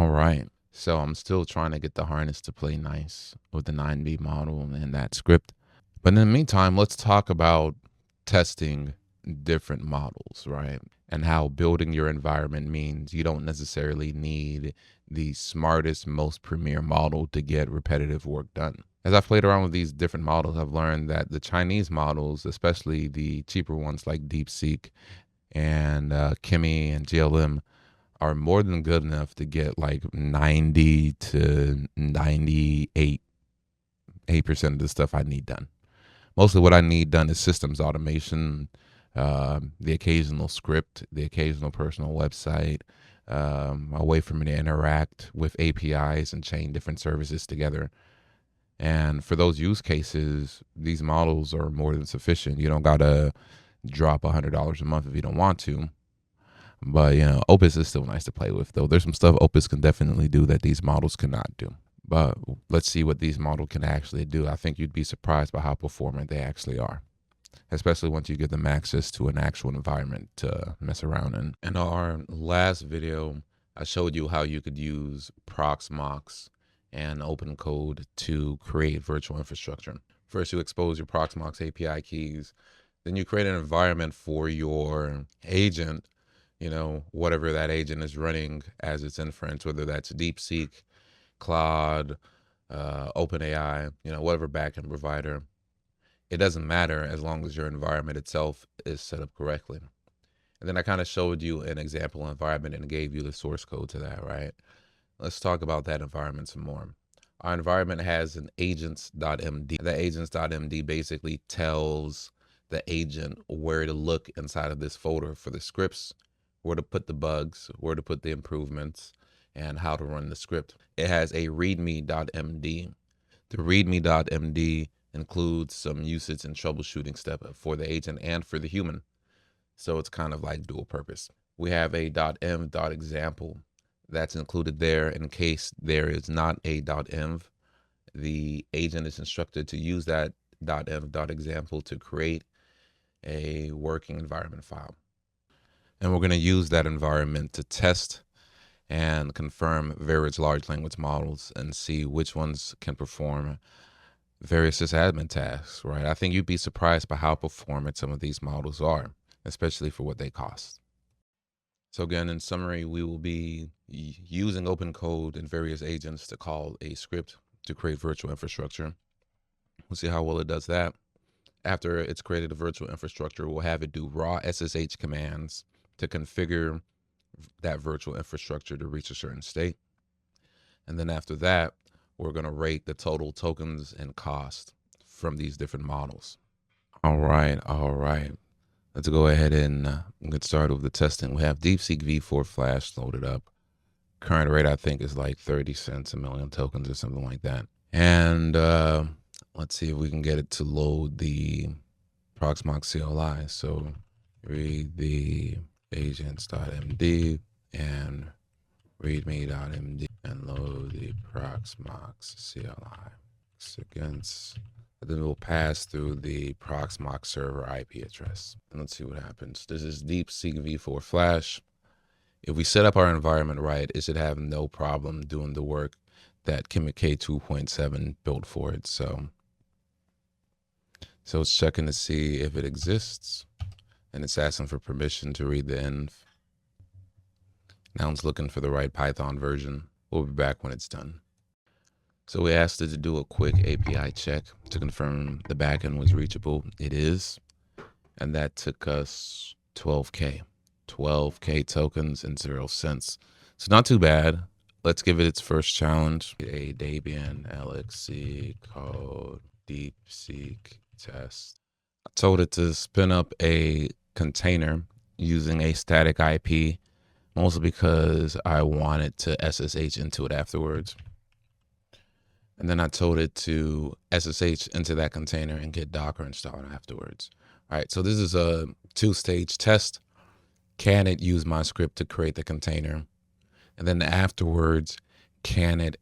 All right. So I'm still trying to get the harness to play nice with the 9B model and that script. But in the meantime, let's talk about testing different models, right? And how building your environment means you don't necessarily need the smartest, most premier model to get repetitive work done. As I've played around with these different models, I've learned that the Chinese models, especially the cheaper ones like Deepseek and Kimi and GLM, are more than good enough to get like 90 to 98% of the stuff I need done. Mostly what I need done is systems automation, the occasional script, the occasional personal website, a way for me to interact with APIs and chain different services together. And for those use cases, these models are more than sufficient. You don't got to drop $100 a month if you don't want to. But, you know, Opus is still nice to play with, though. There's some stuff Opus can definitely do that these models cannot do. But let's see what these models can actually do. I think you'd be surprised by how performant they actually are, especially once you give them access to an actual environment to mess around in. In our last video, I showed you how you could use Proxmox and open code to create virtual infrastructure. First, you expose your Proxmox API keys. Then you create an environment for your agent, you know, whatever that agent is running as its inference, whether that's Deepseek, Claude, OpenAI, you know, whatever backend provider. It doesn't matter as long as your environment itself is set up correctly. And then I kind of showed you an example environment and gave you the source code to that, right? Let's talk about that environment some more. Our environment has an agents.md. That agents.md basically tells the agent where to look inside of this folder for the scripts, where to put the bugs, where to put the improvements, and how to run the script. It has a readme.md. The readme.md includes some usage and troubleshooting step for the agent and for the human. So it's kind of like dual purpose. We have a .m.example that's included there in case there is not a .env. The agent is instructed to use that .m.example to create a working environment file. And we're going to use that environment to test and confirm various large language models and see which ones can perform various sysadmin tasks, right? I think you'd be surprised by how performant some of these models are, especially for what they cost. So again, in summary, we will be using open code and various agents to call a script to create virtual infrastructure. We'll see how well it does that. After it's created a virtual infrastructure, we'll have it do raw SSH commands to configure that virtual infrastructure to reach a certain state. And then after that, we're going to rate the total tokens and cost from these different models. All right. Let's go ahead and get started with the testing. We have Deepseek v4 Flash loaded up. Current rate, I think, is like 30 cents a million tokens or something like that. And let's see if we can get it to load the Proxmox CLI. So read the agents.md and readme.md and load the Proxmox CLI. Seconds. Then we'll pass through the Proxmox server IP address. And let's see what happens. This is Deepseek v4 Flash. If we set up our environment right, it should have no problem doing the work that Kimi K 2.7 built for it. So it's checking to see if it exists. And it's asking for permission to read the env. Now it's looking for the right Python version. We'll be back when it's done. So we asked it to do a quick API check to confirm the backend was reachable. It is. And that took us 12K tokens and 0 cents. So not too bad. Let's give it its first challenge. A Debian LXC called Deepseek test. I told it to spin up a container using a static IP, mostly because I wanted to SSH into it afterwards. And then I told it to SSH into that container and get Docker installed afterwards. All right, so this is a 2-stage test. Can it use my script to create the container? And then afterwards, can it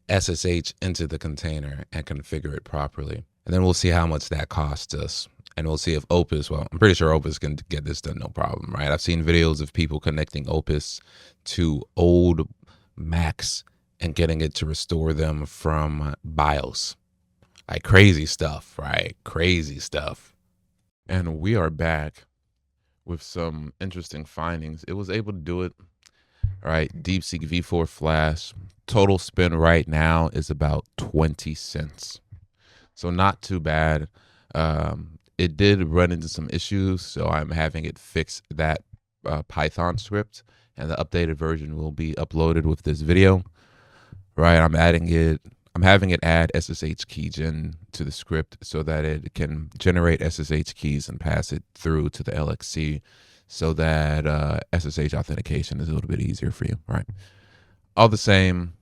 SSH into the container and configure it properly? And then we'll see how much that costs us. And we'll see if Opus, well, I'm pretty sure Opus can get this done no problem, right? I've seen videos of people connecting Opus to old Macs and getting it to restore them from BIOS. Like crazy stuff, right? Crazy stuff. And we are back with some interesting findings. It was able to do it, right? Deepseek V4 Flash. Total spin right now is about 20 cents. So not too bad. It did run into some issues, so I'm having it fix that Python script, and the updated version will be uploaded with this video. Right, I'm having it add SSH keygen to the script so that it can generate SSH keys and pass it through to the LXC so that SSH authentication is a little bit easier for you, right? All the same,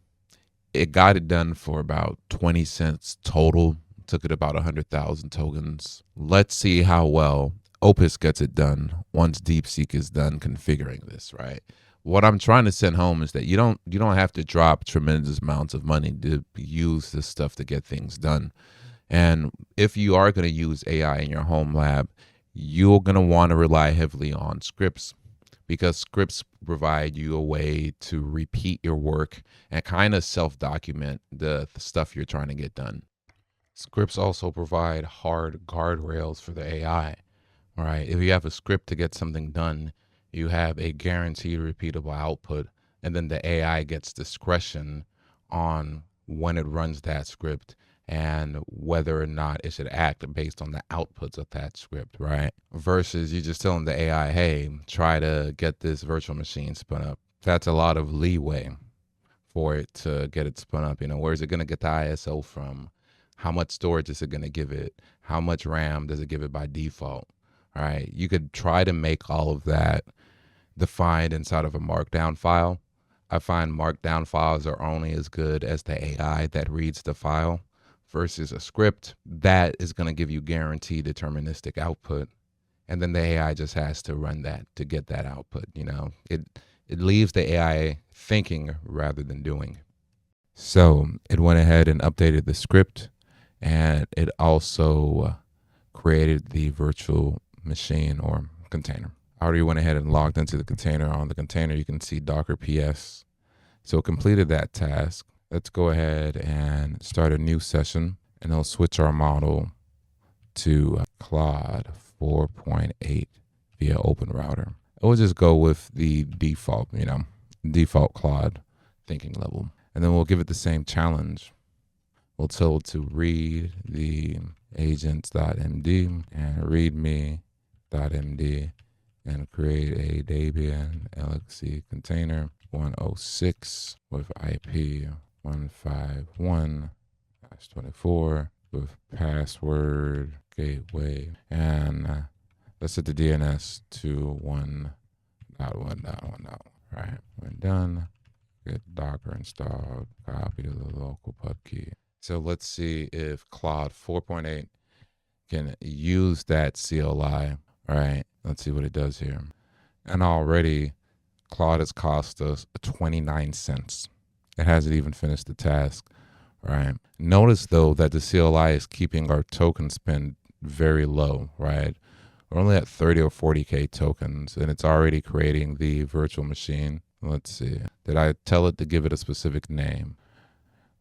it got it done for about 20 cents total. Took it about 100,000 tokens. Let's see how well Opus gets it done once Deepseek is done configuring this, right? What I'm trying to send home is that you don't have to drop tremendous amounts of money to use this stuff to get things done. And if you are going to use AI in your home lab, you're going to want to rely heavily on scripts, because scripts provide you a way to repeat your work and kind of self-document the stuff you're trying to get done. Scripts also provide hard guardrails for the AI, right? If you have a script to get something done, you have a guaranteed repeatable output, and then the AI gets discretion on when it runs that script and whether or not it should act based on the outputs of that script, right? Versus you just telling the AI, hey, try to get this virtual machine spun up. That's a lot of leeway for it to get it spun up. Where is it going to get the ISO from? How much storage is it going to give it? How much RAM does it give it by default? All right. You could try to make all of that defined inside of a markdown file. I find markdown files are only as good as the AI that reads the file versus a script that is going to give you guaranteed deterministic output. And then the AI just has to run that to get that output. It leaves the AI thinking rather than doing. So it went ahead and updated the script, and it also created the virtual machine or container. I already went ahead and logged into the container. On the container, you can see Docker PS. So it completed that task. Let's go ahead and start a new session, and it'll switch our model to Claude 4.8 via OpenRouter. We'll just go with the default, default Claude thinking level. And then we'll give it the same challenge. We'll tell it to read the agents.md and readme.md and create a Debian LXC container 106 with IP 151-24 with password gateway, and let's set the DNS to 1.1.1. Right, when done, get Docker installed, copy to the local pub key. So let's see if Claude 4.8 can use that CLI, right? Let's see what it does here. And already Claude has cost us 29 cents. It hasn't even finished the task, right? Notice though that the CLI is keeping our token spend very low, right? We're only at 30 or 40K tokens, and it's already creating the virtual machine. Let's see. Did I tell it to give it a specific name?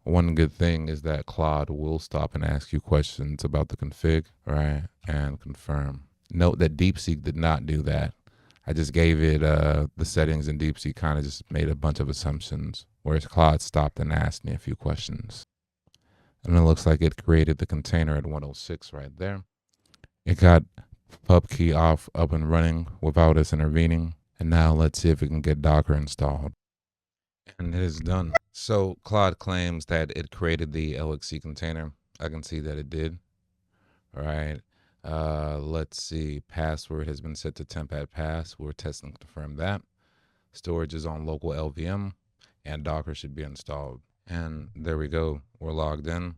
One good thing is that Claude will stop and ask you questions about the config, right? And confirm. Note that Deepseek did not do that. I just gave it the settings, and Deepseek kind of just made a bunch of assumptions, whereas Claude stopped and asked me a few questions. And it looks like it created the container at 106 right there. It got pub key up and running without us intervening. And now let's see if we can get Docker installed. And it is done. So Claude claims that it created the LXC container. I can see that it did. All right. Let's see. Password has been set to temp@pass. We're testing to confirm that. Storage is on local LVM, and Docker should be installed. And there we go. We're logged in,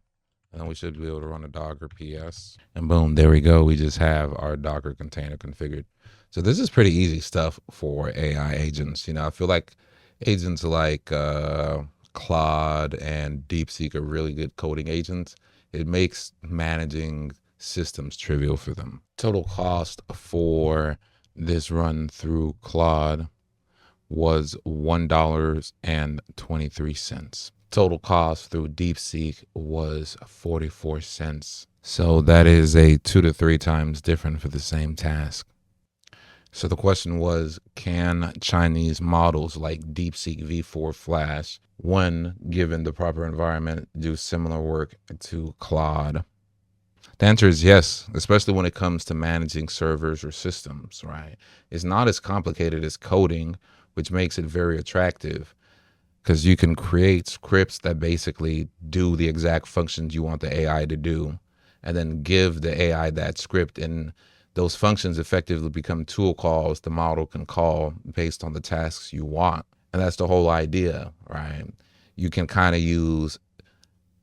and we should be able to run a Docker PS. And boom, there we go. We just have our Docker container configured. So this is pretty easy stuff for AI agents. I feel like agents like Claude and Deepseek are really good coding agents. It makes managing systems trivial for them. Total cost for this run through Claude was $1.23. Total cost through Deepseek was 44 cents. So that is a 2 to 3 times different for the same task. So the question was, can Chinese models like DeepSeek V4 Flash, when given the proper environment, do similar work to Claude? The answer is yes, especially when it comes to managing servers or systems, right? It's not as complicated as coding, which makes it very attractive because you can create scripts that basically do the exact functions you want the AI to do, and then give the AI that script, and those functions effectively become tool calls the model can call based on the tasks you want. And that's the whole idea, right? You can kind of use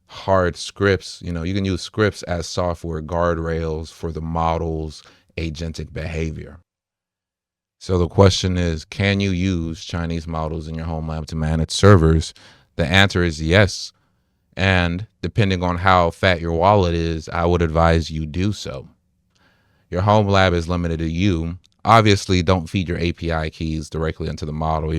hard scripts, you can use scripts as software guardrails for the model's agentic behavior. So the question is, can you use Chinese models in your home lab to manage servers? The answer is yes. And depending on how fat your wallet is, I would advise you do so. Your home lab is limited to you. Obviously, don't feed your API keys directly into the model,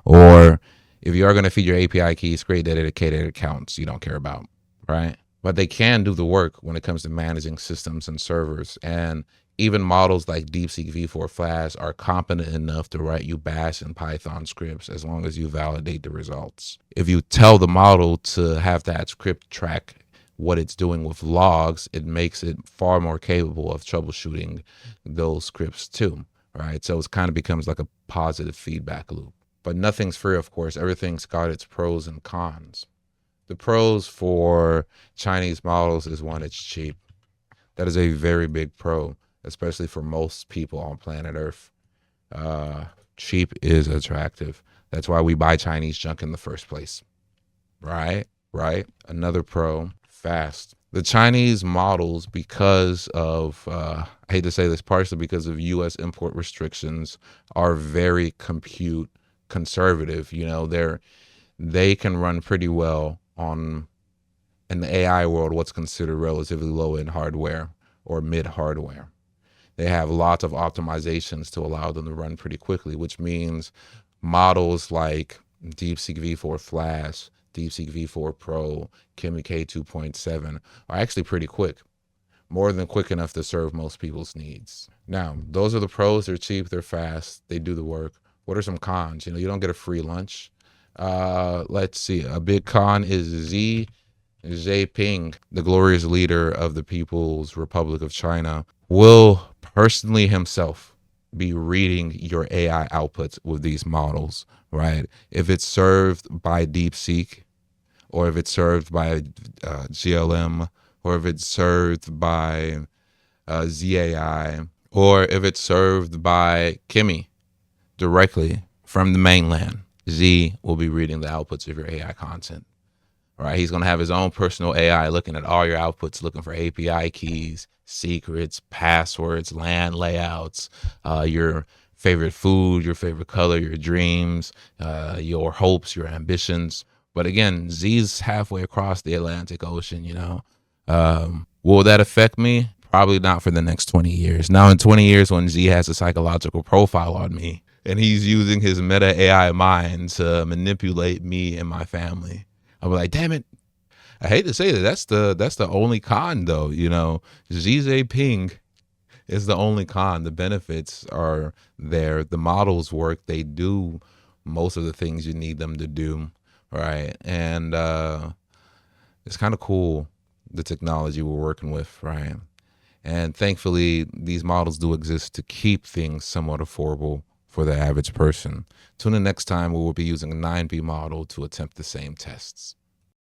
or if you are going to feed your API keys, create dedicated accounts you don't care about, right? But they can do the work when it comes to managing systems and servers. And even models like DeepSeek V4 Flash are competent enough to write you Bash and Python scripts as long as you validate the results. If you tell the model to have that script track what it's doing with logs, it makes it far more capable of troubleshooting those scripts too, right? So it kind of becomes like a positive feedback loop. But nothing's free, of course. Everything's got its pros and cons. The pros for Chinese models is, one, it's cheap. That is a very big pro, especially for most people on planet Earth. Cheap is attractive. That's why we buy Chinese junk in the first place, right? Another pro, fast. The Chinese models, because of, I hate to say this, partially because of U.S. import restrictions, are very compute conservative. They can run pretty well on, in the AI world, what's considered relatively low-end hardware or mid-hardware. They have lots of optimizations to allow them to run pretty quickly, which means models like DeepSeek V4 Flash, DeepSeek V4 Pro, Kimi K2.7 are actually pretty quick, more than quick enough to serve most people's needs. Now, those are the pros. They're cheap, they're fast, they do the work. What are some cons? You don't get a free lunch. Let's see. A big con is Xi Jinping, the glorious leader of the People's Republic of China, will personally himself be reading your AI outputs with these models, right? If it's served by DeepSeek, or if it's served by GLM, or if it's served by ZAI, or if it's served by Kimi directly from the mainland, Z will be reading the outputs of your AI content. All right, he's going to have his own personal AI looking at all your outputs, looking for API keys, secrets, passwords, LAN layouts, your favorite food, your favorite color, your dreams, your hopes, your ambitions. But again, Z's halfway across the Atlantic Ocean, Will that affect me? Probably not for the next 20 years. Now, in 20 years, when Z has a psychological profile on me and he's using his meta AI mind to manipulate me and my family, I'll be like, damn it. I hate to say that. That's the only con, though. Xi Jinping is the only con. The benefits are there. The models work. They do most of the things you need them to do, right? And it's kind of cool, the technology we're working with, right? And thankfully, these models do exist to keep things somewhat affordable for the average person. Tune in next time where we'll be using a 9B model to attempt the same tests.